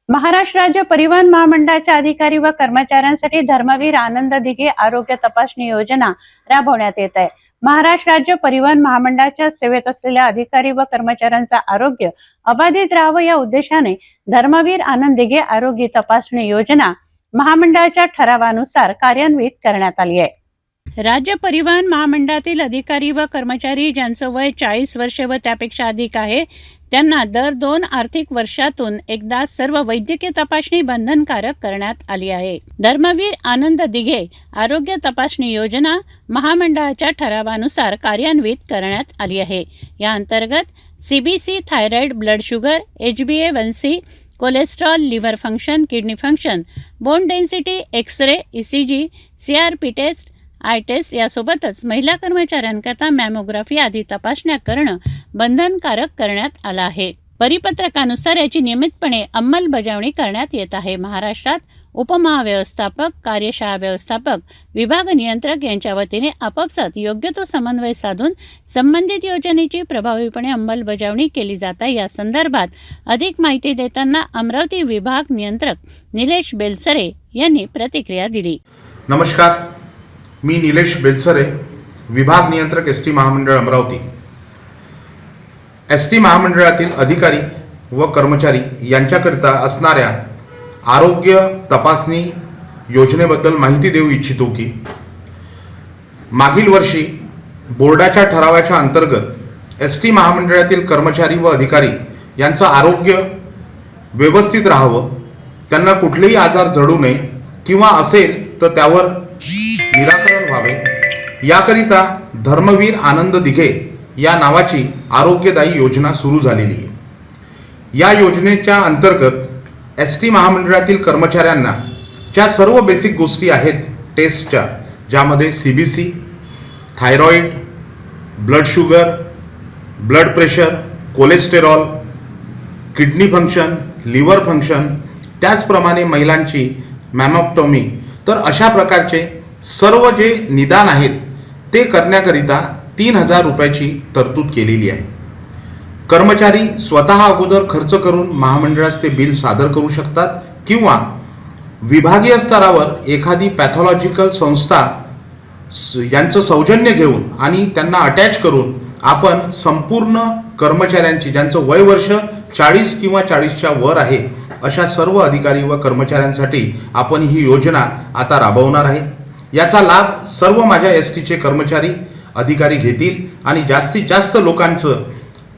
महाराष्ट्र राज्य परिवहन महामंडळाच्या अधिकारी व कर्मचाऱ्यांसाठी धर्मवीर आनंद दिघे आरोग्य तपासणी योजना राबवण्यात येत आहे। महाराष्ट्र राज्य परिवहन महामंडळाच्या सेवेत असलेल्या अधिकारी व कर्मचाऱ्यांचे आरोग्य अबाधित राहावे या उद्देशाने धर्मवीर आनंद दिघे आरोग्य तपासणी योजना महामंडळाच्या ठरावानुसार कार्यान्वित करण्यात आली आहे। राज्य परिवहन महामंडळातील अधिकारी व कर्मचारी ज्यांचं वय 40 वर्षे व त्यापेक्षा अधिक आहे त्यांना दर 2 आर्थिक वर्षातून एकदा सर्व वैद्यकीय तपासणी बंधनकारक करण्यात आली आहे। धर्मवीर आनंद दिघे आरोग्य तपासणी योजना महामंडळाच्या ठरावानुसार कार्यान्वित करण्यात आली आहे। या अंतर्गत CBC thyroid, blood sugar, HbA1c, cholesterol, liver function, kidney function, bone density, X-ray, ECG, CRP test, eye test यासोबतच महिला कर्मचाऱ्यांकरता मॅमोग्राफी आदी तपासण्या करणं बंधनकारक करण्यात आलं आहे। परिपत्रकानुसार याची नियमितपणे अंमलबजावणी करण्यात येत आहे। महाराष्ट्रात उपमहाव्यवस्थापक, कार्यशाळा व्यवस्थापक, विभाग नियंत्रक यांच्या वतीने आपापसात योग्य तो समन्वय साधून संबंधित योजनेची प्रभावीपणे अंमलबजावणी केली जात आहे। या संदर्भात अधिक माहिती देताना अमरावती विभाग नियंत्रक निलेश बेलसरे यांनी प्रतिक्रिया दिली। नमस्कार, मी निलेश बेलसरे, विभाग नियंत्रक ST महामंडळ अमरावती। ST महामंडळातील अधिकारी व कर्मचारी यांच्याकरिता असणाऱ्या आरोग्य तपासणी योजनेबद्दल माहिती देऊ इच्छितो की मागील वर्षी बोर्डाच्या ठरावाच्या अंतर्गत ST महामंडळातील कर्मचारी व अधिकारी यांचं आरोग्य व्यवस्थित राहावं, त्यांना कुठलेही आजार जडू नये किंवा असेल तर त्यावर निराकरण व्हावे याकरिता धर्मवीर आनंद दिघे या नावाची आरोग्यदायी योजना सुरू झालेली आहे। या योजनेच्या अंतर्गत ST महामंडळातील कर्मचाऱ्यांना ज्या सर्व बेसिक गोष्टी आहेत टेस्टच्या, ज्यामध्ये CBC, thyroid, blood sugar, blood pressure, cholesterol, kidney function, liver function, त्याचप्रमाणे महिलांची मॅमोग्राफी, तर अशा प्रकारचे सर्व जे निदान आहेत ते करण्याकरिता 3000 रुपयाची तरतूद केलेली आहे। कर्मचारी स्वतः अगोदर खर्च करून महामंडळास ते बिल सादर करू शकतात किंवा विभागीय स्तरावर एखादी पॅथॉलॉजिकल संस्था यांचं सौजन्य घेऊन आणि त्यांना अटॅच करून आपण संपूर्ण कर्मचाऱ्यांची ज्यांचं वय वर्ष 40 किंवा 40च्या वर आहे अशा सर्व अधिकारी व कर्मचाऱ्यांसाठी आपण ही योजना आता राबवणार आहे। याचा लाभ सर्व माझ्या STचे कर्मचारी अधिकारी घेतील आणि जास्तीत जास्त लोकांचं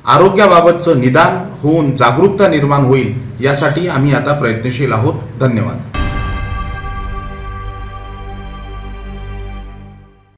आरोग्याबाबतचं निदान होऊन जागरूकता निर्माण होईल यासाठी आम्ही आता प्रयत्नशील आहोत। धन्यवाद।